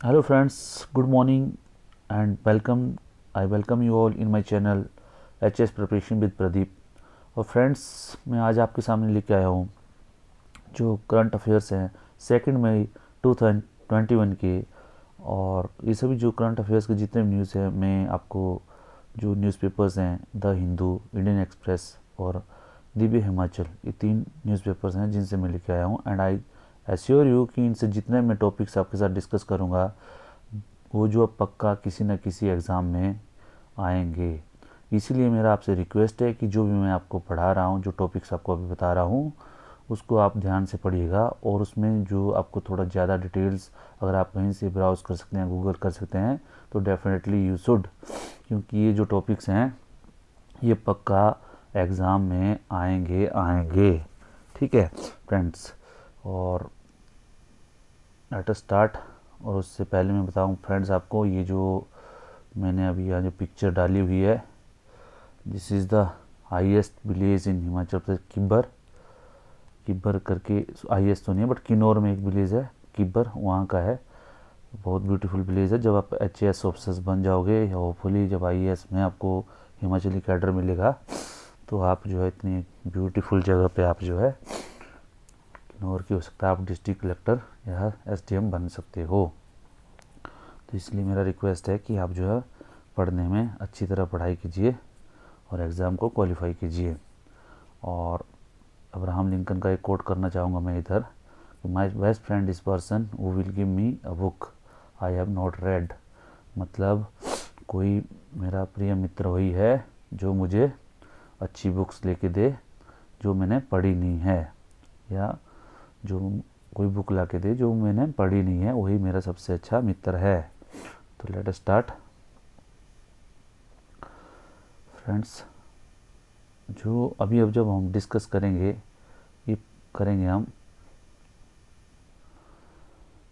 Hello friends, good morning and welcome. I welcome you all in my channel HS Preparation with Pradeep. और friends, मैं आज आपके सामने लेके आया हूँ जो करंट अफेयर्स हैं 2 मई 2021 के। और ये सभी जो करंट अफेयर्स के जितने भी न्यूज़ हैं मैं आपको जो न्यूज़पेपर्स हैं द हिंदू, इंडियन एक्सप्रेस और दिव्य हिमाचल, ये 3 न्यूज़पेपर्स हैं जिनसे मैं लेके आया हूँ। एंड आई एश्योर यू कि इनसे जितने मैं टॉपिक्स आपके साथ डिस्कस करूँगा वो जो अब पक्का किसी न किसी एग्ज़ाम में आएंगे। इसीलिए मेरा आपसे रिक्वेस्ट है कि जो भी मैं आपको पढ़ा रहा हूँ, जो टॉपिक्स आपको अभी बता रहा हूँ, उसको आप ध्यान से पढ़िएगा। और उसमें जो आपको थोड़ा ज़्यादा डिटेल्स अगर आप कहीं से ब्राउज़ कर सकते हैं, गूगल कर सकते हैं, तो डेफिनेटली यू शुड, क्योंकि ये जो टॉपिक्स हैं ये पक्का एग्ज़ाम में आएंगे आएंगे। ठीक है फ्रेंड्स, और लेट अस स्टार्ट। और उससे पहले मैं बताऊं फ्रेंड्स आपको, ये जो मैंने अभी यहाँ जो पिक्चर डाली हुई है, this is the highest village in Himachal Pradesh, Kibber. Kibber करके हाईएस्ट तो नहीं है बट किन्नौर में एक विलेज है किब्बर, वहाँ का है। बहुत ब्यूटीफुल विलेज है। जब आप एचएएस ऑफिसर्स बन जाओगे या होपफुली जब आईएएस में आपको हिमाचली कैडर मिलेगा तो आप जो है इतनी ब्यूटीफुल जगह पे आप जो है किन्नौर की हो सकता है आप डिस्ट्रिक्ट कलेक्टर या एसडीएम बन सकते हो। तो इसलिए मेरा रिक्वेस्ट है कि आप जो है पढ़ने में अच्छी तरह पढ़ाई कीजिए और एग्ज़ाम को क्वालिफाई कीजिए। और अब्राहम लिंकन का एक कोट करना चाहूँगा मैं इधर, my best friend is person who will give me a book I have not red. मतलब कोई मेरा प्रिय मित्र वही है जो मुझे अच्छी बुक्स लेके दे जो मैंने पढ़ी नहीं है, या जो कोई बुक ला के दे जो मैंने पढ़ी नहीं है, वही मेरा सबसे अच्छा मित्र है। तो लेट अस स्टार्ट फ्रेंड्स। जो अभी अब जब हम डिस्कस करेंगे, ये करेंगे हम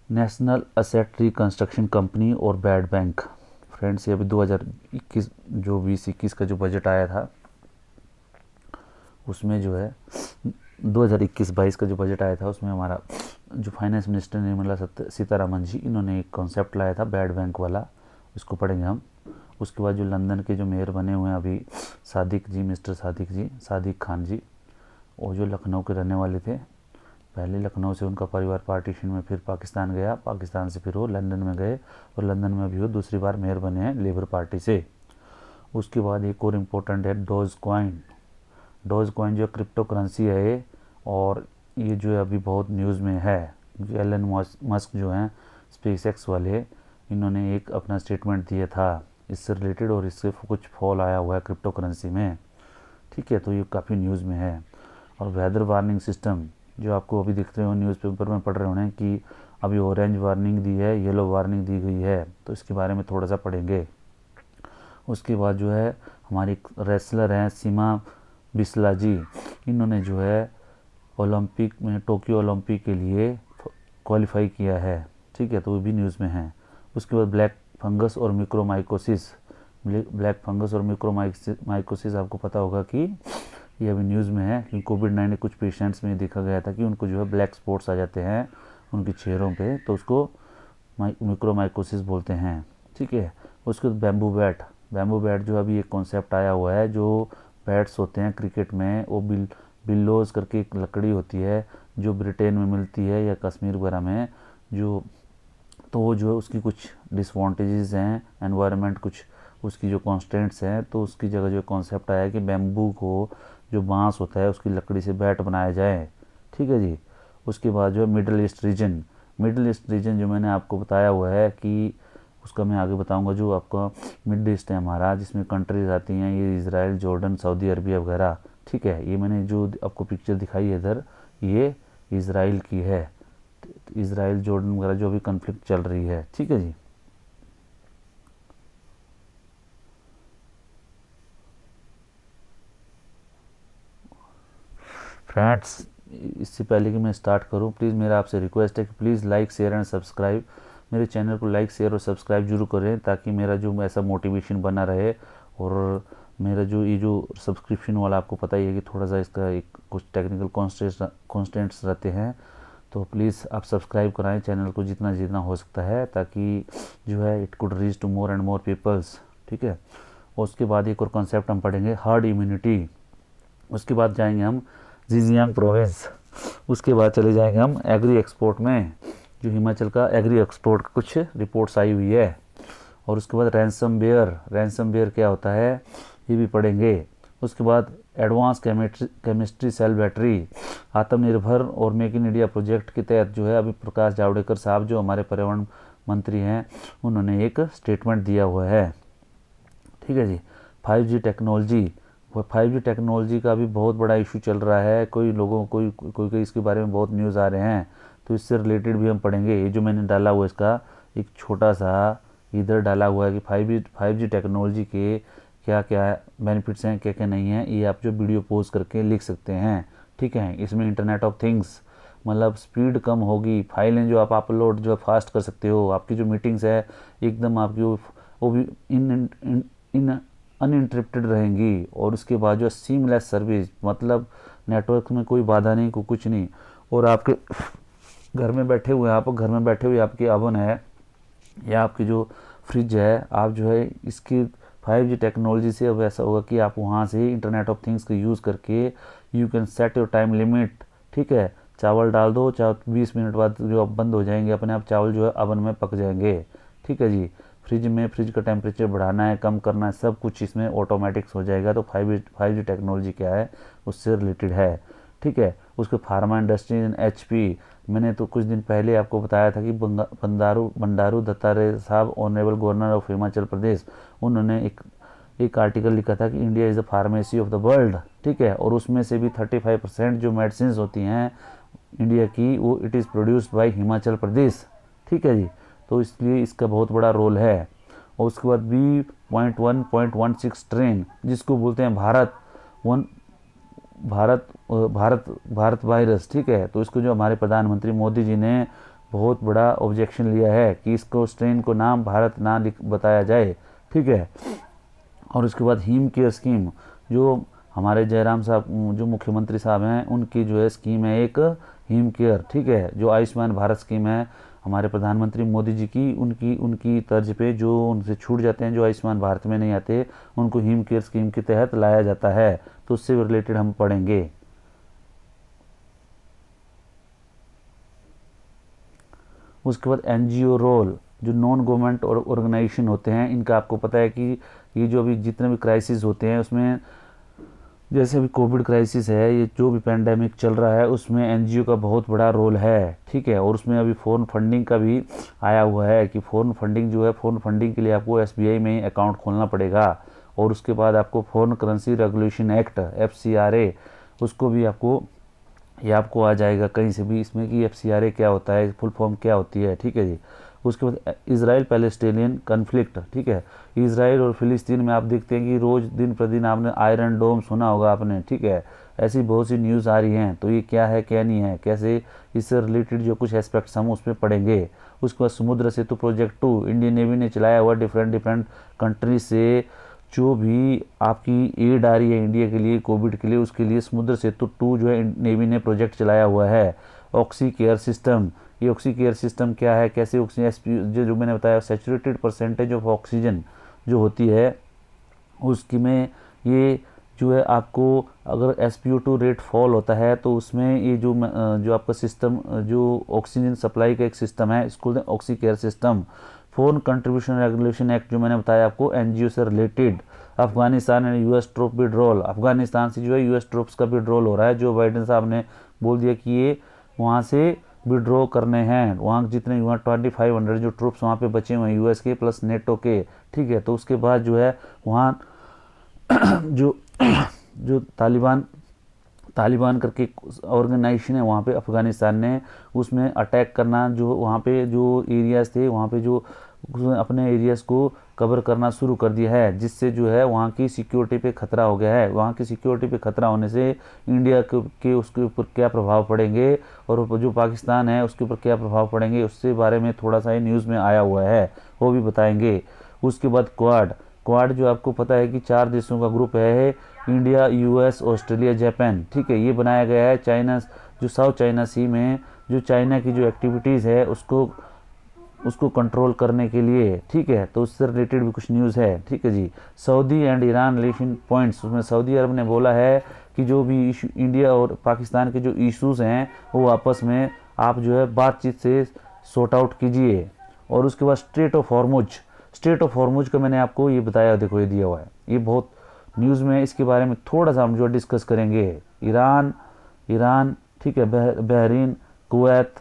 नेशनल असेट रिकंस्ट्रक्शन कंपनी और बैड बैंक। फ्रेंड्स, ये अभी 2021 जो 20-21 का जो बजट आया था उसमें जो है 2021-22 का जो बजट आया था उसमें हमारा जो फाइनेंस मिनिस्टर निर्मला सीतारमन जी, इन्होंने एक कॉन्सेप्ट लाया था बैड बैंक वाला, इसको पढ़ेंगे हम। उसके बाद जो लंदन के जो मेयर बने हुए हैं अभी, सादिक जी, मिस्टर सादिक जी, सादिक खान जी, वो जो लखनऊ के रहने वाले थे। पहले लखनऊ से उनका परिवार पार्टीशन में फिर पाकिस्तान गया, पाकिस्तान से फिर वो लंदन में गए और लंदन में भी वो दूसरी बार मेयर बने हैं लेबर पार्टी से। उसके बाद एक और इम्पोर्टेंट है डोज कॉइन। डोज कॉइन जो क्रिप्टो करेंसी है, और ये जो है अभी बहुत न्यूज़ में है क्योंकि एलन मस्क जो हैं स्पेस एक्स वाले, इन्होंने एक अपना स्टेटमेंट दिया था इससे रिलेटेड और इससे कुछ फॉल आया हुआ है क्रिप्टो करेंसी में। ठीक है, तो ये काफ़ी न्यूज़ में है। और वेदर वार्निंग सिस्टम जो आपको अभी दिख रहे हो न्यूज़पेपर में पढ़ रहे होने कि अभी ऑरेंज वार्निंग दी है, येलो वार्निंग दी गई है, तो इसके बारे में थोड़ा सा पढ़ेंगे। उसके बाद जो है हमारी रेसलर हैं सीमा बिस्ला जी, इन्होंने जो है ओलंपिक में, टोक्यो ओलंपिक के लिए क्वालिफाई किया है। ठीक है, तो वो भी न्यूज़ में है। उसके बाद ब्लैक फंगस और मिक्रोमाइकोसिस, ब्लैक फंगस और मिक्रोमाइकोसिस आपको पता होगा कि ये अभी न्यूज़ में है क्योंकि कोविड-19 कुछ पेशेंट्स में देखा गया था कि उनको जो है ब्लैक स्पॉट्स आ जाते हैं उनके चेहरों पे, तो उसको मिक्रोमाइकोसिस बोलते हैं। ठीक है, उसके बाद बैम्बू बैट। बैम्बू बैट जो अभी एक कॉन्सेप्ट आया हुआ है, जो बैट्स होते हैं क्रिकेट में, वो बिल्लोज करके एक लकड़ी होती है जो ब्रिटेन में मिलती है या कश्मीर वगैरह में, जो तो वो जो है उसकी कुछ डिसवांटेजेस हैं, एनवायरनमेंट कुछ उसकी जो कॉन्स्टेंट्स हैं, तो उसकी जगह जो कॉन्सेप्ट आया है कि बैम्बू को, जो बांस होता है उसकी लकड़ी से बैट बनाया जाए। ठीक है जी। उसके बाद जो है middle east region. Middle east region जो मैंने आपको बताया हुआ है कि उसका मैं आगे बताऊंगा, जो आपका मिडल ईस्ट है हमारा जिसमें कंट्रीज आती हैं ये इज़राइल, जॉर्डन, सऊदी अरबिया वगैरह। ठीक है, ये मैंने जो आपको पिक्चर दिखाई है इधर, ये इज़राइल की है। इज़राइल जॉर्डन वगैरह जो भी कन्फ्लिक्ट चल रही है। ठीक है जी। फ्रेंड्स, इससे पहले कि मैं स्टार्ट करूं, प्लीज़ मेरा आपसे रिक्वेस्ट है कि please like, share and subscribe. मेरे चैनल को लाइक, शेयर और सब्सक्राइब जरूर करें ताकि मेरा जो ऐसा मोटिवेशन बना रहे। और मेरा जो ये जो सब्सक्रिप्शन वाला आपको पता ही है कि थोड़ा सा इसका एक कुछ टेक्निकल कॉन्स्टेंट्स रहते हैं, तो प्लीज़ आप सब्सक्राइब कराएं चैनल को जितना जितना हो सकता है, ताकि जो है it could reach to more and more peoples. ठीक है। और उसके बाद एक और कॉन्सेप्ट हम पढ़ेंगे, हर्ड इम्यूनिटी। उसके बाद जाएंगे हम जिजियांग प्रोविंस। उसके बाद चले जाएंगे हम एग्री एक्सपोर्ट में, जो हिमाचल का एग्री एक्सपोर्ट का कुछ रिपोर्ट्स आई हुई है। और उसके बाद रैंसमवेयर क्या होता है ये भी पढ़ेंगे। उसके बाद एडवांस केमिस्ट्री सेल बैटरी, आत्मनिर्भर और मेक इन इंडिया प्रोजेक्ट के तहत जो है अभी प्रकाश जावड़ेकर साहब जो हमारे पर्यावरण मंत्री हैं उन्होंने एक स्टेटमेंट दिया हुआ है। ठीक है जी। 5G टेक्नोलॉजी, 5G टेक्नोलॉजी का भी बहुत बड़ा इशू चल रहा है, कोई लोगों कोई इसके बारे में बहुत न्यूज़ आ रहे हैं, तो इससे रिलेटेड भी हम पढ़ेंगे। ये जो मैंने डाला हुआ इसका एक छोटा सा इधर डाला हुआ है कि 5G टेक्नोलॉजी के क्या क्या बेनिफिट्स हैं, क्या क्या नहीं है, ये आप जो वीडियो पोस्ट करके लिख सकते हैं। ठीक है। इसमें इंटरनेट ऑफ थिंग्स, मतलब स्पीड कम होगी, फाइलें जो आप अपलोड जो फास्ट कर सकते हो, आपकी जो मीटिंग्स है एकदम आपकी वो भी इन अनइंटरप्टेड रहेंगी। और उसके बाद जो सीमलेस सर्विस, मतलब नेटवर्क में कोई बाधा नहीं, कोई कुछ नहीं। और आपके घर में बैठे हुए आपकी ओवन है या आपकी जो फ्रिज है, आप जो है इसकी 5G टेक्नोलॉजी से अब ऐसा होगा कि आप वहाँ से इंटरनेट ऑफ थिंग्स का यूज़ करके you can set your time limit. ठीक है। चावल डाल दो, 20 मिनट बाद जो अब बंद हो जाएंगे अपने आप, चावल जो है ओवन में पक जाएंगे। ठीक है जी। फ्रिज का टेम्परेचर बढ़ाना है, कम करना है, सब कुछ इसमें ऑटोमेटिक्स हो जाएगा। तो 5G टेक्नोलॉजी क्या है उससे रिलेटेड है। ठीक है। उसके फार्मा इंडस्ट्री HP, मैंने तो कुछ दिन पहले आपको बताया था कि बंडारू दत्तात्रेय साहब, honourable governor of Himachal Pradesh, उन्होंने एक आर्टिकल लिखा था कि India is the pharmacy of the world. ठीक है। और उसमें से भी 35% जो मेडिसिन होती हैं इंडिया की, वो it is produced by Himachal Pradesh. ठीक है जी। तो इसलिए इसका बहुत बड़ा रोल है। और उसके बाद B.1.16 ट्रेन, जिसको बोलते हैं भारत वायरस। ठीक है। तो इसको जो हमारे प्रधानमंत्री मोदी जी ने बहुत बड़ा ऑब्जेक्शन लिया है कि इसको ट्रेन को नाम भारत ना बताया जाए। ठीक है। और उसके बाद हिम केयर स्कीम, जो हमारे जयराम साहब जो मुख्यमंत्री साहब हैं उनकी जो है स्कीम है एक हिम केयर। ठीक है। जो आयुष्मान भारत स्कीम है हमारे प्रधानमंत्री मोदी जी की, उनकी तर्ज पे जो उनसे छूट जाते हैं, जो आयुष्मान भारत में नहीं आते, उनको हिम केयर स्कीम के तहत लाया जाता है। तो उससे रिलेटेड हम पढ़ेंगे। उसके बाद NGO रोल, जो नॉन गवर्नमेंट और ऑर्गेनाइजेशन होते हैं, इनका आपको पता है कि ये जो अभी जितने भी क्राइसिस होते हैं उसमें, जैसे अभी कोविड क्राइसिस है, ये जो भी पैंडेमिक चल रहा है, उसमें NGO का बहुत बड़ा रोल है। ठीक है। और उसमें अभी फॉरेन फंडिंग का भी आया हुआ है कि फॉरेन फंडिंग के लिए आपको SBI में अकाउंट खोलना पड़ेगा। और उसके बाद आपको foreign currency regulation act FCRA, उसको भी आपको आ जाएगा कहीं से भी इसमें कि FCRA क्या होता है, फुल फॉर्म क्या होती है। ठीक है जी। उसके बाद इजराइल पैलेस्टीनियन कन्फ्लिक्ट। ठीक है। इजराइल और फिलिस्तीन में आप देखते हैं कि रोज़ दिन प्रतिदिन आपने आयरन डोम सुना होगा आपने। ठीक है। ऐसी बहुत सी न्यूज़ आ रही हैं, तो ये क्या है क्या नहीं है, कैसे इससे रिलेटेड जो कुछ एस्पेक्ट्स हम उसमें पढ़ेंगे। उसके बाद समुद्र सेतु प्रोजेक्ट 2, इंडियन नेवी ने चलाया हुआ डिफरेंट कंट्री से जो भी आपकी एड आ रही है इंडिया के लिए कोविड के लिए, उसके लिए समुद्र सेतु 2 जो है नेवी ने प्रोजेक्ट चलाया हुआ है। ऑक्सी केयर सिस्टम, ये ऑक्सी केयर सिस्टम क्या है, कैसे ऑक्सीजन जो मैंने बताया सैचुरेटेड परसेंटेज ऑफ ऑक्सीजन जो होती है उसकी में, ये जो है आपको अगर SpO2 रेट फॉल होता है तो उसमें ये जो आपका सिस्टम जो ऑक्सीजन सप्लाई का एक सिस्टम है, इसको oxy care system. Foreign contribution regulation act जो मैंने बताया आपको NGO से related. Afghanistan and US troop withdrawal, Afghanistan से जो है US ट्रूप्स का विड्रॉल हो रहा है। जो बाइडेन साहब ने बोल दिया कि ये वहाँ से विड्रॉ करने हैं, वहाँ जितने 2500 जो ट्रूप्स वहाँ पे बचे हुए हैं US के प्लस नेटो के। ठीक है। तो उसके बाद जो है वहाँ जो तालिबान करके ऑर्गेनाइजेशन है वहाँ पे अफ़गानिस्तान ने उसमें अटैक करना, जो वहाँ पे जो एरियाज़ थे वहाँ पे जो अपने एरियाज़ को कवर करना शुरू कर दिया है, जिससे जो है वहाँ की सिक्योरिटी पे खतरा हो गया है। वहाँ की सिक्योरिटी पे खतरा होने से इंडिया के उसके ऊपर क्या प्रभाव पड़ेंगे और जो पाकिस्तान है उसके ऊपर क्या प्रभाव पड़ेंगे, उसके बारे में थोड़ा सा न्यूज़ में आया हुआ है, वो भी बताएंगे। उसके बाद क्वाड जो आपको पता है कि 4 देशों का ग्रुप है, इंडिया, US, ऑस्ट्रेलिया, जापान। ठीक है। ये बनाया गया है चाइना, जो साउथ चाइना सी में जो चाइना की जो एक्टिविटीज़ है उसको कंट्रोल करने के लिए, ठीक है। तो उससे रिलेटेड भी कुछ न्यूज़ है, ठीक है जी। Saudi and Iran relation points, उसमें सऊदी अरब ने बोला है कि जो भी इशू इंडिया और पाकिस्तान के जो इश्यूज़ हैं वो आपस में आप जो है बातचीत से सॉर्ट आउट कीजिए। और उसके बाद स्ट्रेट ऑफ हॉर्मुज का मैंने आपको ये बताया, देखो ये दिया हुआ है, ये बहुत न्यूज़ में, इसके बारे में थोड़ा सा हम जो डिस्कस करेंगे। ईरान, ठीक है, Bahrain, Kuwait,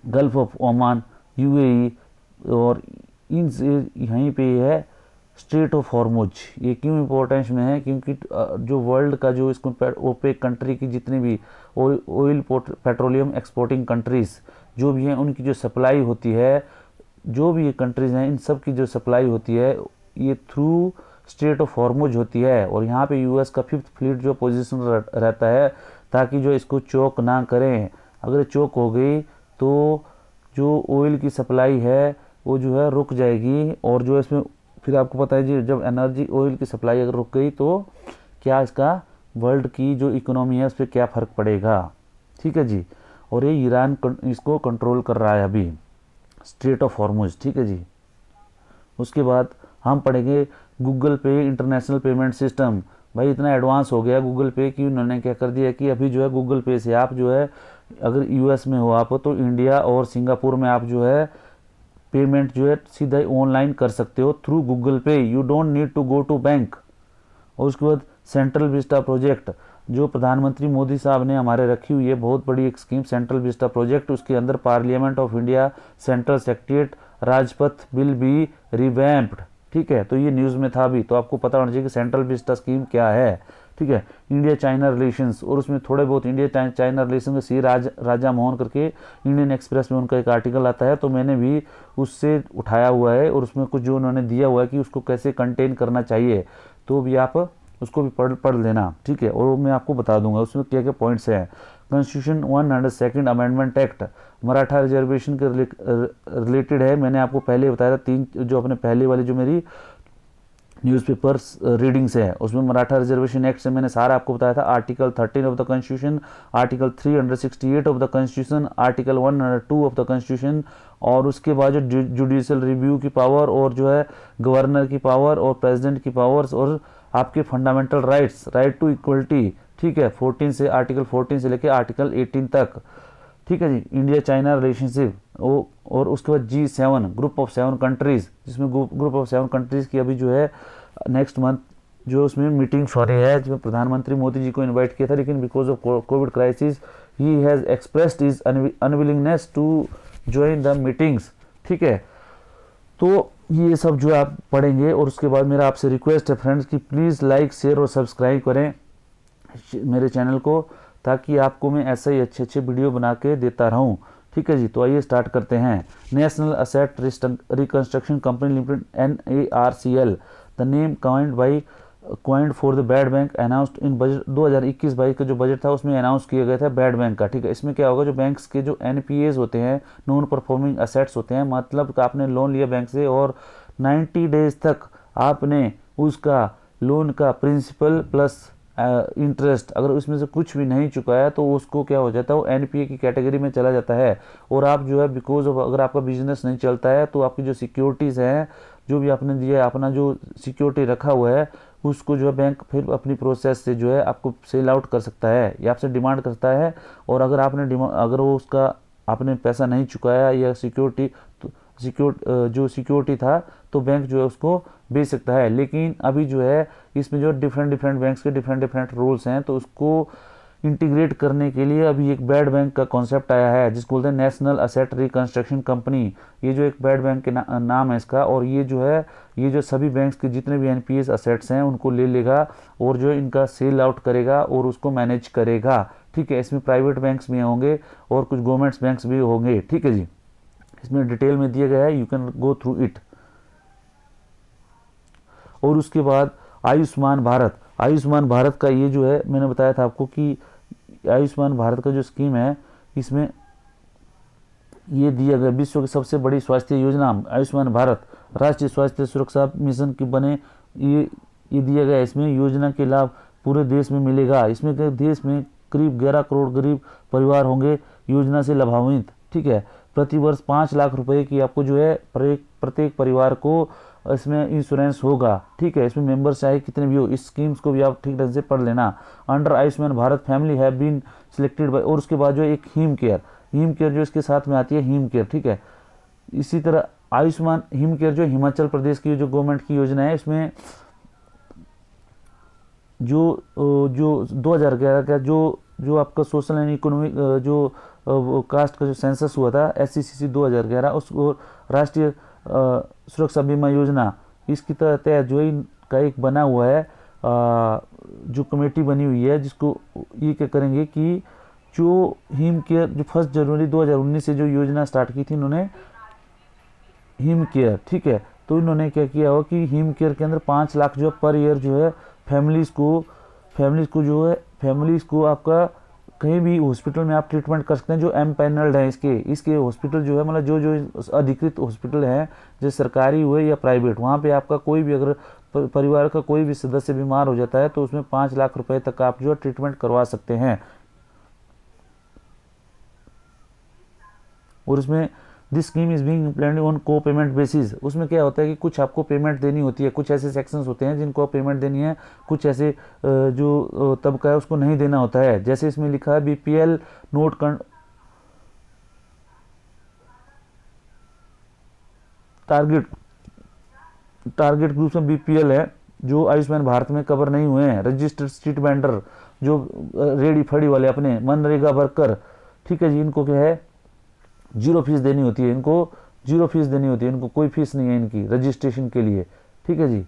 gulf of Oman, UAE, और इन से यहीं पे है स्ट्रेट ऑफ हॉर्मुज। ये क्यों इम्पोर्टेंस में है? क्योंकि जो वर्ल्ड का जो इसको ओपेक कंट्री की जितनी भी ऑयल पेट्रोलियम एक्सपोर्टिंग कंट्रीज़ जो भी हैं उनकी जो सप्लाई होती है, जो भी ये कंट्रीज़ हैं इन सब की जो सप्लाई होती है ये थ्रू स्ट्रेट ऑफ हॉर्मुज होती है। और यहाँ पे यूएस का 5th फ्लीट जो पोजीशन रहता है ताकि जो इसको चोक ना करें। अगर चोक हो गई तो जो ऑयल की सप्लाई है वो जो है रुक जाएगी। और जो इसमें फिर आपको पता है जी, जब एनर्जी ऑयल की सप्लाई अगर रुक गई तो क्या इसका वर्ल्ड की जो इकोनॉमी है उस पर क्या फ़र्क पड़ेगा, ठीक है जी। और ये ईरान इसको कंट्रोल कर रहा है अभी, स्ट्रेट ऑफ हॉर्मुज, ठीक है जी। उसके बाद हम पढ़ेंगे गूगल पे इंटरनेशनल पेमेंट सिस्टम। भाई इतना एडवांस हो गया गूगल पे कि उन्होंने क्या कर दिया कि अभी जो है गूगल पे से आप जो है अगर यूएस में हो आप तो इंडिया और सिंगापुर में आप जो है पेमेंट जो है सीधा ऑनलाइन कर सकते हो through Google Pay, you don't need to go to bank. और उसके बाद सेंट्रल विस्टा प्रोजेक्ट जो प्रधानमंत्री मोदी साहब ने हमारे रखी हुई है, बहुत बड़ी एक स्कीम सेंट्रल विस्टा प्रोजेक्ट। उसके अंदर parliament of India central secretariat Rajpath will be revamped, ठीक है। तो ये न्यूज़ में था भी, तो आपको पता होना चाहिए कि सेंट्रल विस्टा स्कीम क्या है, ठीक है। इंडिया चाइना रिलेशंस, और उसमें थोड़े बहुत इंडिया चाइना रिलेशन के सी राजा मोहन करके इंडियन एक्सप्रेस में उनका एक आर्टिकल आता है, तो मैंने भी उससे उठाया हुआ है। और उसमें कुछ जो उन्होंने दिया हुआ है कि उसको कैसे कंटेन करना चाहिए, तो भी आप उसको भी पढ़ लेना, ठीक है। और मैं आपको बता दूंगा उसमें क्या क्या पॉइंट्स हैं। Constitution 102 amendment act Maratha reservation के रिलेटेड है। मैंने आपको पहले बताया था 3 जो अपने पहले वाली जो मेरी न्यूज़पेपर्स रीडिंग्स है उसमें मराठा रिजर्वेशन एक्ट से मैंने सारा आपको बताया था। Article 13 of the constitution, article 368 of the constitution, article 102 of the constitution. और उसके बाद जो जुडिशियल रिव्यू की पावर और जो है गवर्नर की पावर और प्रेसिडेंट की पावर्स और आपके fundamental rights, right to equality, ठीक है, 14 से आर्टिकल 14 से लेकर आर्टिकल 18 तक, ठीक है जी। इंडिया चाइना रिलेशनशिप और उसके बाद G7 ग्रुप ऑफ 7 कंट्रीज़, जिसमें ग्रुप ऑफ 7 कंट्रीज़ की अभी जो है नेक्स्ट मंथ जो उसमें मीटिंग हो रही है, जिसमें प्रधानमंत्री मोदी जी को इनवाइट किया था, लेकिन because of Covid crisis he has expressed his unwillingness to join the meetings, ठीक है। तो ये सब जो आप पढ़ेंगे। और उसके बाद मेरा आपसे रिक्वेस्ट है फ्रेंड्स कि प्लीज़ लाइक शेयर और सब्सक्राइब करें मेरे चैनल को, ताकि आपको मैं ऐसे ही अच्छे अच्छे वीडियो बना के देता रहूं, ठीक है जी। तो आइए स्टार्ट करते हैं। National asset reconstruction company limited NARCL, the name coined for the bad bank announced in budget 2021-22 का जो बजट था उसमें अनाउंस किया गया था बैड बैंक का, ठीक है। इसमें क्या होगा, जो बैंक्स के जो NPAs होते हैं, नॉन परफॉर्मिंग असेट्स होते हैं, मतलब कि आपने लोन लिया बैंक से और 90 डेज तक आपने उसका लोन का प्रिंसिपल प्लस इंटरेस्ट अगर उसमें से कुछ भी नहीं चुकाया तो उसको क्या हो जाता है, वो NPA की कैटेगरी में चला जाता है। और आप जो है बिकॉज ऑफ अगर आपका बिजनेस नहीं चलता है तो आपकी जो सिक्योरिटीज़ हैं, जो भी आपने दिया अपना जो सिक्योरिटी रखा हुआ है, उसको जो है बैंक फिर अपनी प्रोसेस से जो है आपको सेल आउट कर सकता है या आपसे डिमांड करता है। और अगर आपने अगर वो उसका आपने पैसा नहीं चुकाया या सिक्योरिटी तो जो सिक्योरिटी था तो बैंक जो है उसको बेच सकता है। लेकिन अभी जो है इसमें जो डिफरेंट बैंक्स के डिफरेंट रूल्स हैं, तो उसको इंटीग्रेट करने के लिए अभी एक बैड बैंक का कॉन्सेप्ट आया है जिसको बोलते हैं नेशनल असेट रिकंस्ट्रक्शन कंपनी। ये जो एक बैड बैंक के नाम है इसका। और ये जो है ये जो सभी बैंक्स के जितने भी NPAs असेट्स हैं उनको ले लेगा और जो इनका सेल आउट करेगा और उसको मैनेज करेगा, ठीक है। इसमें प्राइवेट बैंक्स भी होंगे और कुछ गवर्नमेंट्स बैंक्स भी होंगे, ठीक है जी। इसमें डिटेल में दिया गया है, you can go through it. और उसके बाद आयुष्मान भारत का ये जो है मैंने बताया था आपको कि आयुष्मान भारत का जो स्कीम है इसमें ये दिया गया विश्व की सबसे बड़ी स्वास्थ्य योजना आयुष्मान भारत राष्ट्रीय स्वास्थ्य सुरक्षा मिशन की बने ये दिया गया। इसमें योजना के लाभ पूरे देश में मिलेगा। इसमें देश में करीब 11 करोड़ गरीब परिवार होंगे योजना से लाभान्वित, ठीक है। प्रति वर्ष 5 लाख रुपए की आपको जो है प्रत्येक परिवार को इसमें इंश्योरेंस होगा, ठीक है। इसमें मेंबर्स चाहे कितने भी हो, इस स्कीम्स को भी आप ठीक ढंग से पढ़ लेना। Under Ayushman Bharat family have been selected by, और उसके बाद जो एक हिम केयर जो इसके साथ में आती है, हिम केयर, ठीक है। इसी तरह आयुष्मान हिम केयर जो हिमाचल प्रदेश की जो गवर्नमेंट की योजना है, इसमें जो 2011 का जो आपका सोशल एंड इकोनॉमिक जो कास्ट का जो सेंसस हुआ था SCCC 2011, उसको राष्ट्रीय सुरक्षा बीमा योजना, इसकी तहत जो का एक बना हुआ है जो कमेटी बनी हुई है, जिसको ये क्या करेंगे कि जो हिम केयर जो 1 जनवरी 2019 से जो योजना स्टार्ट की थी इन्होंने, हिम केयर, ठीक है। तो इन्होंने क्या किया हो कि हिम केयर के अंदर 5 लाख जो पर ईयर जो है फैमिलीज़ को आपका कहीं भी हॉस्पिटल में आप ट्रीटमेंट कर सकते हैं जो पैनल्ड है। इसके हॉस्पिटल जो है मतलब जो अधिकृत हॉस्पिटल हैं, जो सरकारी हुए या प्राइवेट, वहाँ पे आपका कोई भी अगर परिवार का कोई भी सदस्य बीमार हो जाता है तो उसमें 5 लाख रुपए तक आप जो है ट्रीटमेंट करवा सकते हैं। और उसमें this scheme is being implemented on को पेमेंट बेसिस। उसमें क्या होता है कि कुछ आपको पेमेंट देनी होती है, कुछ ऐसे सेक्शंस होते हैं जिनको आप पेमेंट देनी है, कुछ ऐसे जो तबका है उसको नहीं देना होता है। जैसे इसमें लिखा है BPL नोट टारगेट ग्रुप में BPL है जो आयुष्मान भारत में कवर नहीं हुए हैं। रजिस्टर्ड स्ट्रीट वेंडर जो रेडी फड़ी वाले अपने मनरेगा वर्कर, ठीक है जी, इनको क्या है 0 फीस देनी होती है, इनको 0 फीस देनी होती है, इनको कोई फीस नहीं है इनकी रजिस्ट्रेशन के लिए, ठीक है जी।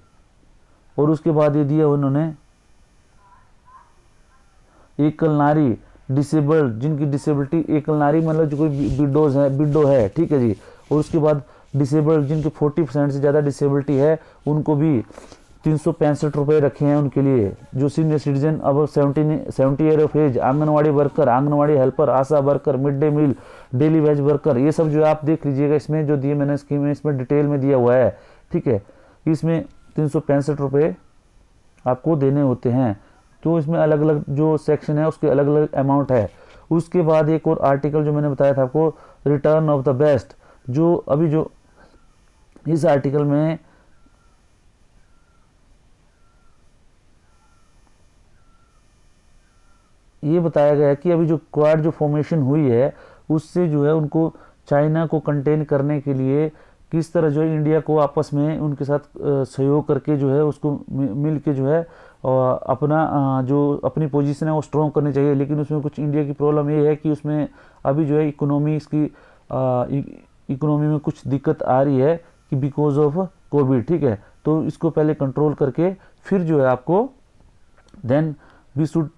और उसके बाद ये दिया उन्होंने एकल नारी डिसेबल्ड, जिनकी डिसेबिलिटी, एकल नारी मतलब जो कोई बिडो है, ठीक है जी। और उसके बाद डिसेबल्ड जिनके 40% से ज़्यादा डिसेबिलिटी है, उनको भी 365 रुपये रखे हैं उनके लिए। जो सीनियर सिटीजन अब 70 year of age, anganwadi worker, anganwadi helper, ASHA worker, mid day meal, daily wage worker, ये सब जो आप देख लीजिएगा इसमें जो दिए मैंने स्कीम में, इसमें डिटेल में दिया हुआ है, ठीक है। इसमें 365 रुपये आपको देने होते हैं। तो इसमें अलग अलग जो सेक्शन है उसके अलग अलग अमाउंट है। उसके बाद एक और आर्टिकल जो मैंने बताया था आपको, रिटर्न ऑफ द बेस्ट, जो अभी जो इस आर्टिकल में ये बताया गया है कि अभी जो क्वाड जो फॉर्मेशन हुई है उससे जो है उनको चाइना को कंटेन करने के लिए किस तरह जो है इंडिया को आपस में उनके साथ सहयोग करके जो है उसको मिल के जो है अपना जो अपनी पोजीशन है वो स्ट्रॉन्ग करनी चाहिए। लेकिन उसमें कुछ इंडिया की प्रॉब्लम ये है कि उसमें अभी जो है इकोनॉमी में कुछ दिक्कत आ रही है कि बिकॉज ऑफ कोविड, ठीक है। तो इसको पहले कंट्रोल करके फिर जो है आपको then we should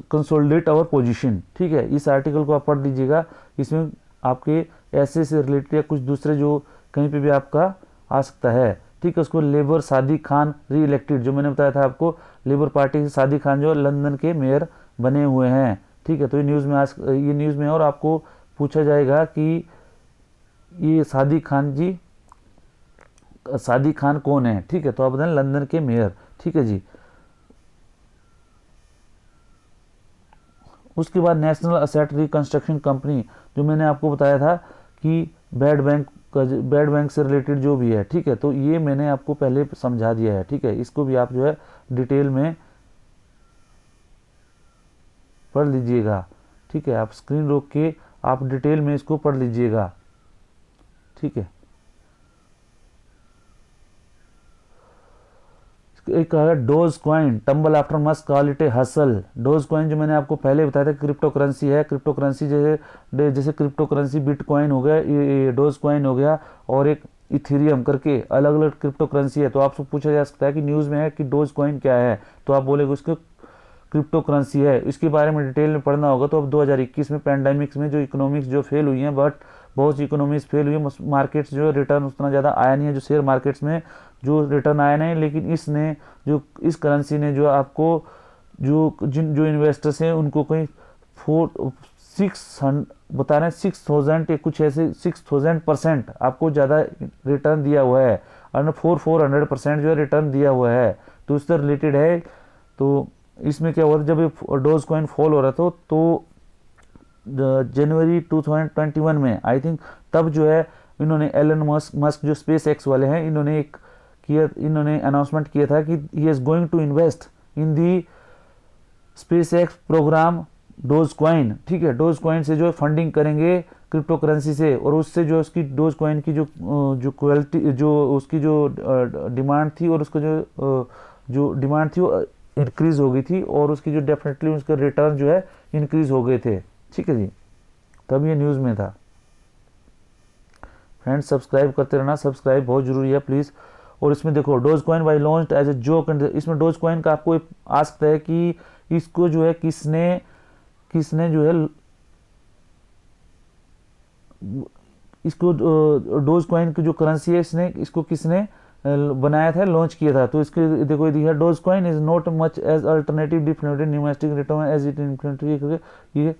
consolidate our position, ठीक है। इस आर्टिकल को आप पढ़ लीजिएगा, इसमें आपके ऐसे से रिलेटेड या कुछ दूसरे जो कहीं पे भी आपका आ सकता है, ठीक है। उसको लेबर सादिक खान री इलेक्टेड, जो मैंने बताया था आपको, लेबर पार्टी से सादिक खान जो लंदन के मेयर बने हुए हैं, ठीक है। तो ये न्यूज़ में है और आपको पूछा जाएगा कि ये सादिक खान कौन है, ठीक है। तो आप बताएं लंदन के मेयर, ठीक है जी। उसके बाद नेशनल असेट रिकंस्ट्रक्शन कंपनी, जो मैंने आपको बताया था कि बैड बैंक से रिलेटेड जो भी है, ठीक है। तो ये मैंने आपको पहले समझा दिया है, ठीक है। इसको भी आप जो है डिटेल में पढ़ लीजिएगा, ठीक है। आप स्क्रीन रोक के आप डिटेल में इसको पढ़ लीजिएगा, ठीक है। एक है dose coin, tumble after must call it A hustle. Dose coin जो मैंने आपको पहले बताया था क्रिप्टो करेंसी है। क्रिप्टो करेंसी जैसे क्रिप्टो करेंसी बिटकॉइन हो गया, ये डोज कॉइन हो गया, और एक इथेरियम करके अलग अलग क्रिप्टो करेंसी है। तो आपसे पूछा जा सकता है कि न्यूज़ में है कि डोज कॉइन क्या है, तो आप बोलेगे उसको क्रिप्टो करेंसी है। इसके बारे में डिटेल में पढ़ना होगा। तो अब 2021 में पैंडेमिक्स में जो इकोनॉमिक्स जो फेल हुई हैं, बट बहुत सी इकोनॉमीज फेल हुई है, मार्केट्स जो रिटर्न उतना ज़्यादा आया नहीं है, जो शेयर मार्केट्स में जो रिटर्न आया नहीं। लेकिन इस करेंसी ने जो आपको जो इन्वेस्टर्स हैं उनको कोई 600 बता रहे हैं 6000 या कुछ ऐसे 6000% आपको ज़्यादा रिटर्न दिया हुआ है, और 400% जो है रिटर्न दिया हुआ है। तो उससे रिलेटेड है। तो इसमें क्या हुआ था, जब ये डोज कॉइन फॉल हो रहा था तो जनवरी 2021 में आई थिंक, तब जो है इन्होंने एलन मस्क जो स्पेस एक्स वाले हैं, इन्होंने अनाउंसमेंट किया था कि he is going to invest in the SpaceX programme Dogecoin. ठीक है, डोज कॉइन से जो है फंडिंग करेंगे क्रिप्टो करेंसी से, और उससे जो उसकी डोज कॉइन की जो क्वालिटी, जो उसकी जो डिमांड थी, और उसको जो डिमांड थी वो इंक्रीज हो गई थी, और उसकी जो डेफिनेटली उसका रिटर्न जो है इंक्रीज हो गए थे। ठीक है जी, तब ये न्यूज़ में था। फ्रेंड्स सब्सक्राइब करते रहना, सब्सक्राइब बहुत जरूरी है प्लीज़। और इसमें देखो Dogecoin by launched as a joke, इसमें डोज कॉइन का आपको आस्क है कि इसको जो है किसने जो है इसको डोज कॉइन की जो करेंसी है इसको किसने बनाया था, लॉन्च किया था। तो इसके देखो ये Dogecoin is not much as alternative deflated numismatic return as it inflated, ये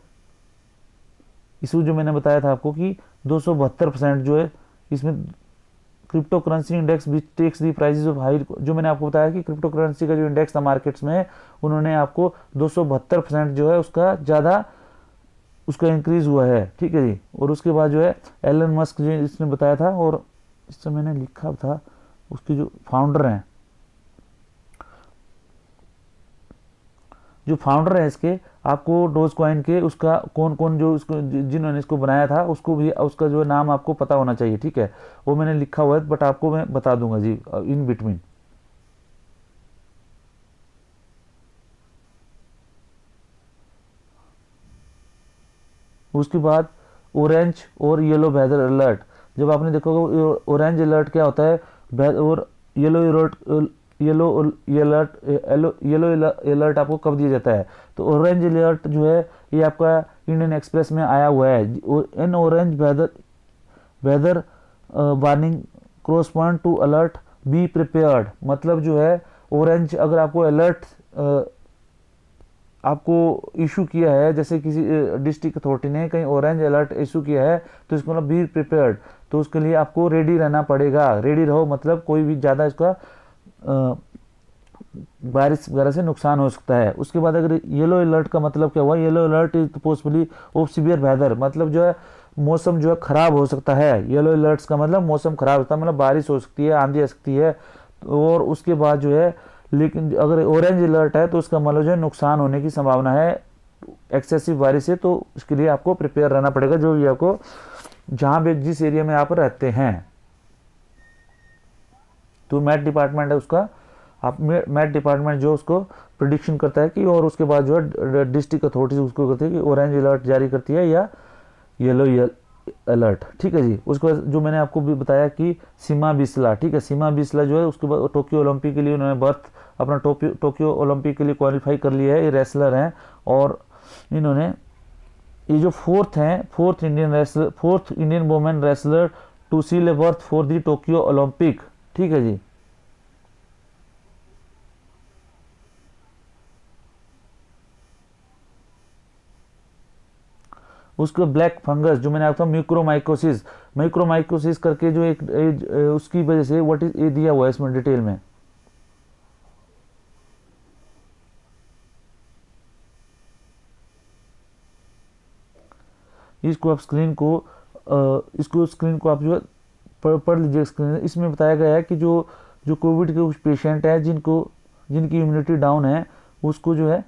इसको जो मैंने बताया था आपको कि 272% जो है इसमें cryptocurrency index which takes the prices of high, जो मैंने आपको बताया कि क्रिप्टो करेंसी का जो इंडेक्स था मार्केट्स में, उन्होंने आपको 272% जो है उसका ज़्यादा उसका इंक्रीज हुआ है। ठीक है जी, और उसके बाद जो है एलन मस्क जो इसने बताया था, और इससे मैंने लिखा था उसके जो फाउंडर हैं, जो फाउंडर है इसके, आपको डोज कॉइन के उसका कौन कौन जो उसको जिन्होंने इसको बनाया था उसको भी उसका जो नाम आपको पता होना चाहिए। ठीक है, वो मैंने लिखा हुआ है, बट आपको मैं बता दूंगा जी इन बिटवीन। उसके बाद ऑरेंज और येलो वेदर अलर्ट, जब आपने देखा ऑरेंज अलर्ट क्या होता है और येलो अलर्ट आपको कब दिया जाता है। तो ऑरेंज अलर्ट जो है ये आपका इंडियन एक्सप्रेस में आया हुआ है। In orange weather warning correspond to alert be prepared, मतलब जो है ऑरेंज अगर आपको अलर्ट आपको इशू किया है, जैसे किसी डिस्ट्रिक्ट अथॉरिटी ने कहीं ऑरेंज अलर्ट इशू किया है, तो इसको मतलब बी प्रिपेयर्ड, तो उसके लिए आपको रेडी रहना पड़ेगा। रेडी रहो मतलब कोई भी ज़्यादा इसका बारिश वगैरह से नुकसान हो सकता है। उसके बाद अगर येलो अलर्ट का मतलब क्या हुआ, yellow alert is possibly of severe weather, मतलब जो है मौसम जो है खराब हो सकता है। येलो अलर्ट्स का मतलब मौसम खराब होता है, मतलब बारिश हो सकती है, आंधी आ सकती है। और उसके बाद जो है लेकिन अगर ऑरेंज अलर्ट है तो उसका मतलब जो है नुकसान होने की संभावना है एक्सेसिव बारिश से, तो उसके लिए आपको प्रिपेयर रहना पड़ेगा, जो भी आपको जहाँ भी जिस एरिया में आप रहते हैं। तो मैट डिपार्टमेंट है उसका, आप मैट डिपार्टमेंट जो उसको प्रिडिक्शन करता है कि, और उसके बाद जो है डिस्ट्रिक्ट अथॉरिटीज उसको करती है कि ऑरेंज अलर्ट जारी करती है या येलो अलर्ट। ठीक है जी, उसके बाद जो मैंने आपको भी बताया कि सीमा बिस्ला, ठीक है, सीमा बिस्ला जो है उसके बाद टोक्यो ओलंपिक के लिए उन्होंने अपना टोक्यो ओलंपिक के लिए क्वालिफाई कर लिया है। ये रेसलर हैं, और इन्होंने ये जो fourth Indian women wrestler to seal a berth for the Tokyo Olympic. ठीक है जी, उसको ब्लैक फंगस जो मैंने आपको म्यूक्रोमाइकोसिस करके जो एक उसकी वजह से व्हाट इज ये दिया हुआ है इसमें डिटेल में। इसको आप स्क्रीन को आप जो है पढ़ लीजिए स्क्रीन। इसमें बताया गया है कि जो कोविड के कुछ पेशेंट हैं जिनकी इम्यूनिटी डाउन है, उसको जो है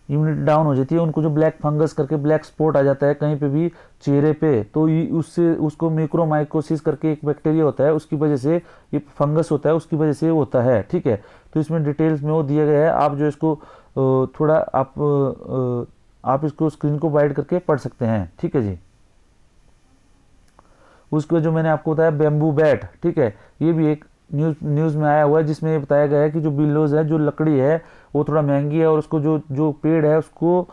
इम्यूनिटी डाउन हो जाती है, उनको जो ब्लैक फंगस करके ब्लैक स्पॉट आ जाता है कहीं पे भी चेहरे पे, तो उसको म्यूक्रोमाइकोसिस करके एक बैक्टीरिया होता है, उसकी वजह से ये फंगस होता है, उसकी वजह से होता है। ठीक है, तो इसमें डिटेल्स में वो दिया गया है, आप जो इसको थोड़ा आप इसको स्क्रीन को वाइड करके पढ़ सकते हैं। ठीक है जी, उसको जो मैंने आपको बताया बेम्बू बैट, ठीक है, ये भी एक न्यूज़ में आया हुआ है, जिसमें ये बताया गया है कि जो बिल्लोज है, जो लकड़ी है वो थोड़ा महंगी है, और उसको जो पेड़ है उसको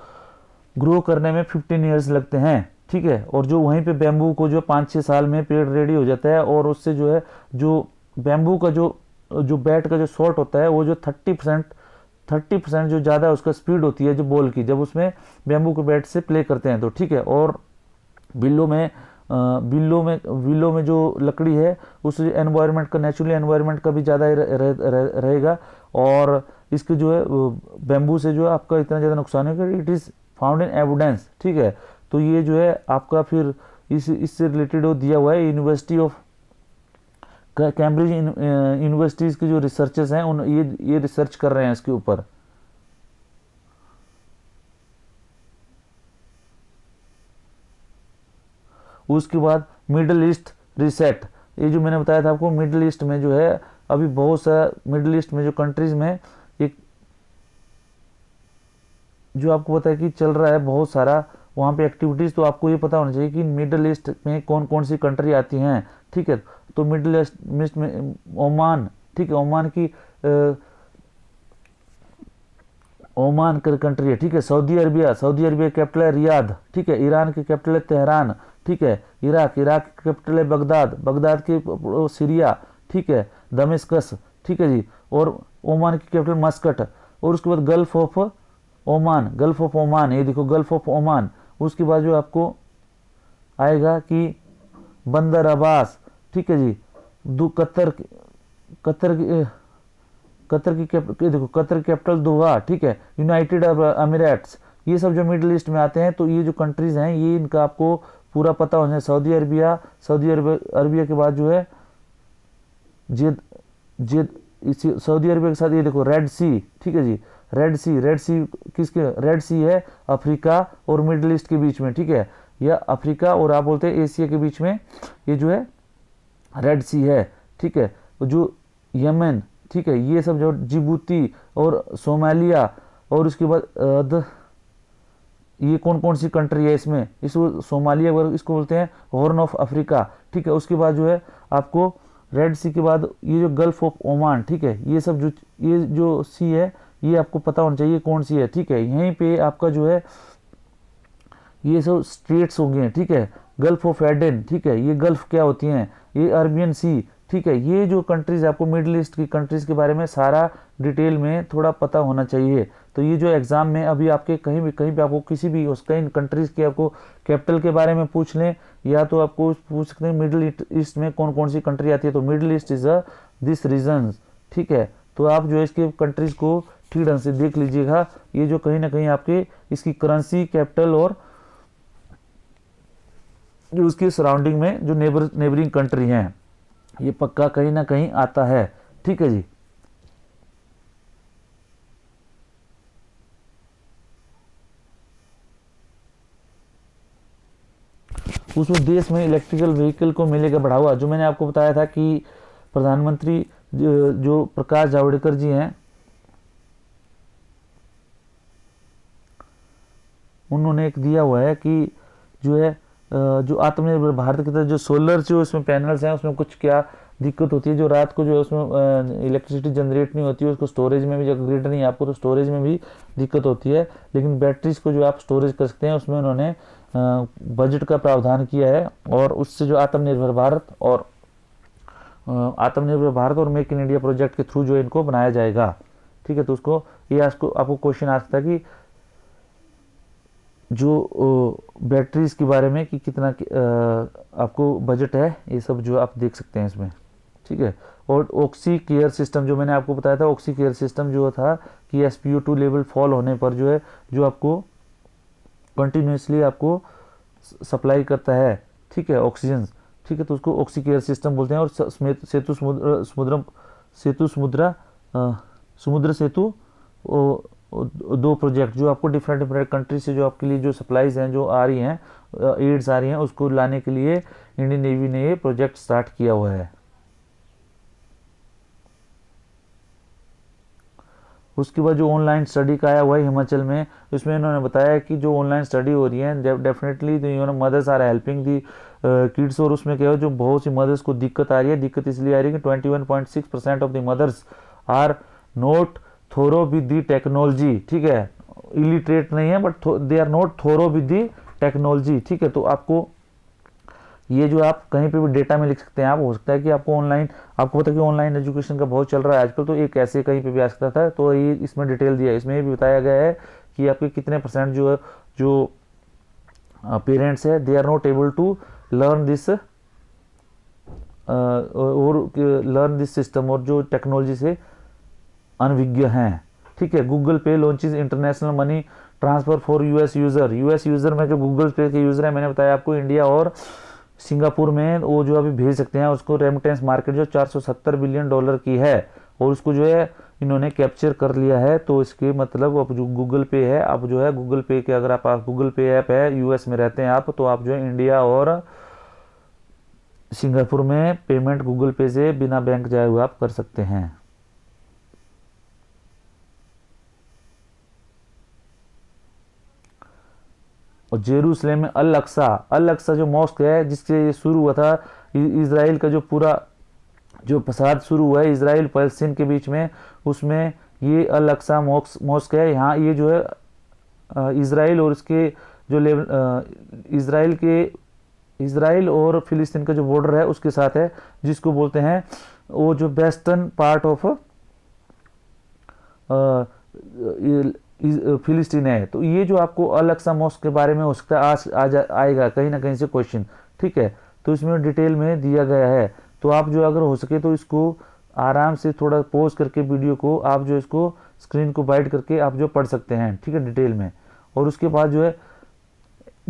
ग्रो करने में 15 ईयर्स लगते हैं। ठीक है, और जो वहीं पे बेम्बू को जो 5-6 साल में पेड़ रेडी हो जाता है, और उससे जो है जो बेम्बू का जो बैट का जो शॉट होता है वो जो 30% जो ज़्यादा उसका स्पीड होती है जो बॉल की, जब उसमें बेम्बू के बैट से प्ले करते हैं तो। ठीक है, और बिल्लो में जो लकड़ी है उस एनवायरनमेंट का, नेचुरली एनवायरनमेंट का भी ज़्यादा रहेगा, और इसके जो है बेम्बू से जो आपका इतना ज़्यादा नुकसान है कि it is found in evidence, ठीक है। तो ये जो है आपका फिर इससे रिलेटेड वो दिया हुआ है, यूनिवर्सिटी ऑफ कैम्ब्रिज यूनिवर्सिटीज़ के जो रिसर्चर्स हैं उन ये रिसर्च कर रहे हैं इसके ऊपर। उसके बाद मिडल ईस्ट रिसेट, ये जो मैंने बताया था आपको, मिडल ईस्ट में जो है अभी बहुत सा, मिडल ईस्ट में जो कंट्रीज में एक जो आपको पता है कि चल रहा है बहुत सारा वहाँ पे एक्टिविटीज़, तो आपको ये पता होना चाहिए कि मिडल ईस्ट में कौन कौन सी कंट्री आती हैं, ठीक है। तो मिडल ईस्ट में ओमान, ठीक है, ओमान की ओमान कंट्री है, ठीक है। Saudi Arabia, Saudi Arabia capital है रियाद, ठीक है। ईरान की कैपिटल है तेहरान, ठीक है। इराक, इराक की कैपिटल है बगदाद, बगदाद की सीरिया, ठीक है, दमिश्कस, ठीक है जी। और ओमान की कैपिटल मस्कट। और उसके बाद gulf of Oman, gulf of Oman, ये देखो गल्फ ऑफ ओमान। उसके बाद जो आपको आएगा कि बंदर अब्बास, ठीक है जी। कतर की देखो कतर कैपिटल दोहा, ठीक है। यूनाइटेड अरब अमीरात्स, ये सब जो मिडिल ईस्ट में आते हैं, तो ये जो कंट्रीज हैं ये इनका आपको पूरा पता होना है। सऊदी अरबिया, सऊदी अरबिया के बाद जो है सऊदी अरबिया के साथ ये देखो रेड सी, ठीक है जी। रेड सी किसके, रेड सी है अफ्रीका और मिडिल ईस्ट के बीच में, ठीक है। या अफ्रीका और आप बोलते हैं एशिया के बीच में ये जो है रेड सी है, ठीक है। जो यमन, ठीक है, ये सब जो जिबूती और सोमालिया, और उसके बाद ये कौन कौन सी कंट्री है इसमें, इसको सोमालिया इसको बोलते हैं हॉर्न ऑफ अफ्रीका, ठीक है। उसके बाद जो है आपको रेड सी के बाद ये जो गल्फ ऑफ ओमान, ठीक है, ये सब ये जो सी है ये आपको पता होना चाहिए कौन सी है, ठीक है। यहीं पे आपका जो है ये सब स्ट्रेट्स हो गए, ठीक है। गल्फ ऑफ एडन, ठीक है, ये गल्फ क्या होती हैं, ये अरबियन सी, ठीक है। ये जो कंट्रीज आपको मिडिल ईस्ट की कंट्रीज के बारे में सारा डिटेल में थोड़ा पता होना चाहिए। तो ये जो एग्जाम में अभी आपके कहीं पे आपको किसी भी उसका इन कंट्रीज के आपको कैपिटल के बारे में पूछ लें, या तो आपको पूछ सकते हैं मिडिल ईस्ट में कौन कौन सी कंट्री आती है, तो middle east is this region, ठीक है। तो आप जो है इसके कंट्रीज को ठीक ढंग से देख लीजिएगा। ये जो कहीं ना कहीं आपके इसकी करेंसी, कैपिटल और जो उसकी सराउंडिंग में जो नेबरिंग कंट्री हैं, ये पक्का कहीं ना कहीं आता है, ठीक है जी। उसमें देश में इलेक्ट्रिकल व्हीकल को मिलेगा बढ़ावा, जो मैंने आपको बताया था कि प्रधानमंत्री जो प्रकाश जावड़ेकर जी हैं, उन्होंने एक दिया हुआ है कि जो है जो आत्मनिर्भर भारत की तरह जो सोलर जो इसमें पैनल्स हैं उसमें कुछ क्या दिक्कत होती है, जो रात को जो है उसमें इलेक्ट्रिसिटी जनरेट नहीं होती है, उसको स्टोरेज में भी, जब ग्रिड नहीं है आपको तो स्टोरेज में भी दिक्कत होती है। लेकिन बैटरीज को जो आप स्टोरेज कर सकते हैं उसमें उन्होंने बजट का प्रावधान किया है, और उससे जो आत्मनिर्भर भारत और मेक इन इंडिया प्रोजेक्ट के थ्रू जो इनको बनाया जाएगा, ठीक है। तो उसको ये आपको क्वेश्चन आ सकता है कि जो बैटरीज के बारे में कि कितना आपको बजट है, ये सब जो आप देख सकते हैं इसमें, ठीक है। और ऑक्सी केयर सिस्टम, जो मैंने आपको बताया था, ऑक्सी केयर सिस्टम जो था कि SpO2 लेवल फॉल होने पर जो है जो आपको कंटिन्यूसली आपको सप्लाई करता है, ठीक है, ऑक्सीजन, ठीक है। तो उसको ऑक्सी केयर सिस्टम बोलते हैं। और समुद्र सेतु 2 प्रोजेक्ट जो आपको डिफरेंट कंट्री से जो आपके लिए जो सप्लाईज हैं जो आ रही हैं, एड्स आ रही हैं, उसको लाने के लिए इंडियन नेवी ने ये प्रोजेक्ट स्टार्ट किया हुआ है। उसके बाद जो ऑनलाइन स्टडी का आया हुआ है हिमाचल में, उसमें इन्होंने बताया कि जो ऑनलाइन स्टडी हो रही है definitely mothers are helping the kids, और उसमें क्या है जो बहुत सी मदर्स को दिक्कत आ रही है। दिक्कत इसलिए आ रही है कि 21.6% of the mothers are not thorough with the technology, ठीक है, इलिटरेट नहीं है but they are not thorough with the technology, ठीक है। तो आपको ये जो आप कहीं पे भी डेटा में लिख सकते हैं, आप हो सकता है कि आपको ऑनलाइन, आपको पता है कि ऑनलाइन एजुकेशन का बहुत चल रहा है आजकल, तो एक ऐसे कहीं पे भी आ सकता था। तो ये इसमें डिटेल दिया है, इसमें ये भी बताया गया है कि आपके कितने % जो पेरेंट्स है they are not able to learn this system, और जो टेक्नोलॉजी से अनभिज्ञ हैं, ठीक है। गूगल पे launches international money transfer for US user, US user में जो गूगल पे के यूज़र है, मैंने बताया आपको इंडिया और सिंगापुर में वो जो अभी भेज सकते हैं, उसको रेमिटेंस मार्केट जो 470 बिलियन डॉलर की है और उसको जो है इन्होंने कैप्चर कर लिया है। तो इसके मतलब अब जो गूगल पे है, अब जो है गूगल पे के अगर आप गूगल पे ऐप है, यूएस में रहते हैं आप, तो आप जो है इंडिया और सिंगापुर में पेमेंट गूगल पे से बिना बैंक जाए हुए आप कर सकते हैं। और जेरूसलेम में अल अक्सा जो मॉस्क है, जिससे ये शुरू हुआ था इजराइल का जो पूरा जो फसाद शुरू हुआ है इजराइल पैलेस्टीन के बीच में, उसमें ये अल अक्सा मॉस्क है। यहाँ ये जो है इजराइल और इसके जो इजराइल और फिलिस्तीन का जो बॉर्डर है उसके साथ है, जिसको बोलते हैं वो जो वेस्टर्न पार्ट ऑफ फिलिस्तीन है। तो ये जो आपको अल अक्सा मॉस्क के बारे में हो सकता है आज आएगा कहीं ना कहीं से क्वेश्चन, ठीक है। तो इसमें डिटेल में दिया गया है, तो आप जो अगर हो सके तो इसको आराम से थोड़ा पॉज करके वीडियो को आप जो इसको स्क्रीन को वाइड करके आप जो पढ़ सकते हैं, ठीक है, डिटेल में। और उसके बाद जो है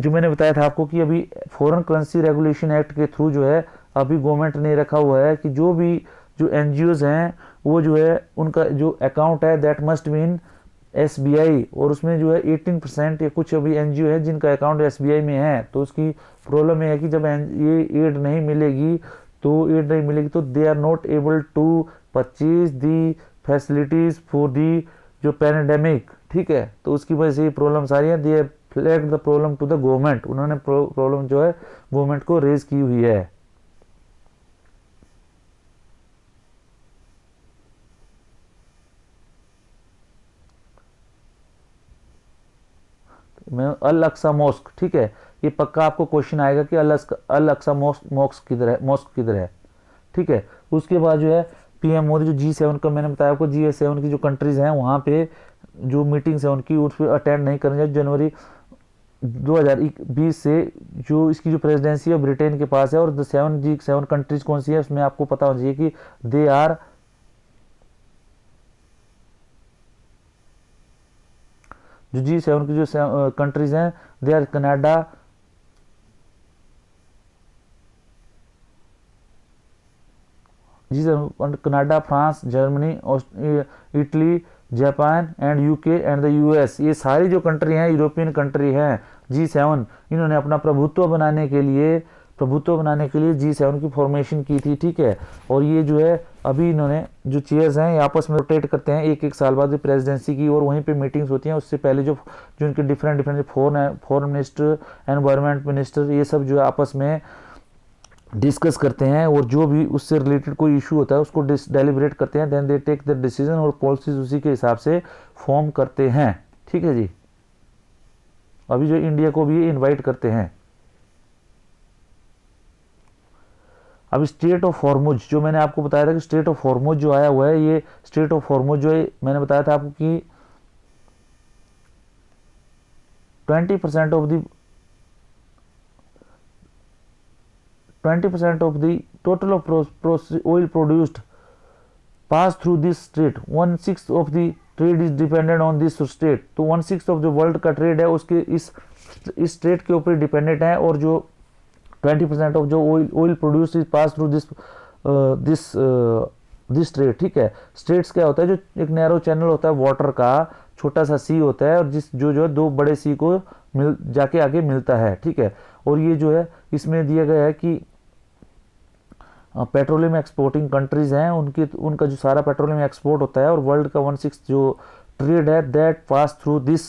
जो मैंने बताया था आपको कि अभी फॉरेन करेंसी रेगुलेशन एक्ट के थ्रू जो है अभी गवर्नमेंट ने रखा हुआ है कि जो भी जो एनजीओज हैं वो जो है उनका जो अकाउंट है दैट मस्ट मीन एसबीआई, और उसमें जो है 18% या कुछ अभी एनजीओ है जिनका अकाउंट एसबीआई में है। तो उसकी प्रॉब्लम है कि जब ये एड नहीं मिलेगी तो they are not able to purchase the facilities for the जो पैंडेमिक, ठीक है। तो उसकी वजह से ये प्रॉब्लम सारी है। They flag the problem to the government, उन्होंने प्रॉब्लम जो है गवर्नमेंट को रेज की हुई है। अल अक्सा मॉस्क, ठीक है, ये पक्का आपको क्वेश्चन आएगा कि अल अक्सा मॉस्क किधर है, ठीक है। उसके बाद जो है पीएम मोदी जो G7 का मैंने बताया आपको, G7 की जो कंट्रीज हैं वहाँ पे जो मीटिंग्स है उनकी उस पर अटेंड नहीं करेंगे। जनवरी 2020 से जो इसकी जो प्रेसिडेंसी है ब्रिटेन के पास है, और G7 कंट्रीज कौन सी है उसमें आपको पता होना चाहिए कि दे आर जो G7 की जो कंट्रीज हैं they are Canada, Canada, France, Germany, Italy, Japan and UK and the US. ये सारी जो कंट्री हैं यूरोपियन कंट्री हैं G7, इन्होंने अपना प्रभुत्व बनाने के लिए G7 की फॉर्मेशन की थी, ठीक है। और ये जो है अभी इन्होंने जो चेयर्स हैं आपस में रोटेट करते हैं एक साल बाद प्रेसिडेंसी की, और वहीं पे मीटिंग्स होती हैं। उससे पहले जो इनके different foreign minister, environment minister, ये सब जो है आपस में डिस्कस करते हैं, और जो भी उससे रिलेटेड कोई इशू होता है उसको डेलिब्रेट करते हैं। Then they take the decision, और पॉलिसीज उसी के हिसाब से फॉर्म करते हैं, ठीक है जी। अभी जो इंडिया को भी इनवाइट करते हैं। अभी स्टेट ऑफ हॉर्मुज जो मैंने आपको बताया था कि स्टेट ऑफ हॉर्मुज जो आया हुआ है, ये स्टेट ऑफ हॉर्मुज जो है मैंने बताया था आपको कि 20% of the total of oil produced pass through this strait. 1/6 of the trade is dependent on this strait. तो 1/6 of जो वर्ल्ड का ट्रेड है उसके इस स्ट्रेट के ऊपर डिपेंडेंट है, और जो 20% ऑफ जो oil produce is pass through this straight, ठीक है। स्ट्रेट्स क्या होता है, जो एक नैरो चैनल होता है वाटर का, छोटा सा सी होता है, और जो दो बड़े सी को जाके आगे मिलता है, ठीक है। और ये जो है इसमें दिया गया है कि पेट्रोलियम एक्सपोर्टिंग कंट्रीज हैं उनका जो सारा पेट्रोलियम एक्सपोर्ट होता है, और वर्ल्ड का 1/6 जो ट्रेड है that pass through this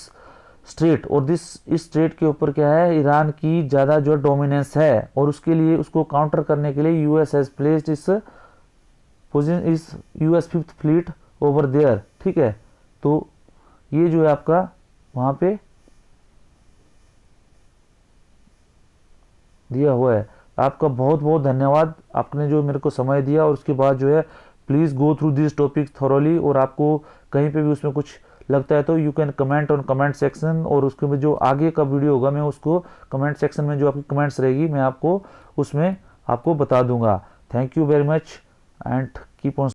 straight. और इस स्ट्रेट के ऊपर क्या है, ईरान की ज़्यादा जो डोमिनेंस है, और उसके लिए उसको काउंटर करने के लिए यूएस हैज प्लेस्ड इस US 5th fleet over there, ठीक है। तो ये जो है आपका वहाँ पे दिया हुआ है। आपका बहुत बहुत धन्यवाद, आपने जो मेरे को समय दिया। और उसके बाद जो है please go through this topic thoroughly, और आपको कहीं पे भी उसमें कुछ लगता है तो you can comment on comment section, और उसके में जो आगे का वीडियो होगा मैं उसको कमेंट सेक्शन में जो आपकी कमेंट्स रहेगी मैं आपको उसमें आपको बता दूंगा। Thank you very much and keep on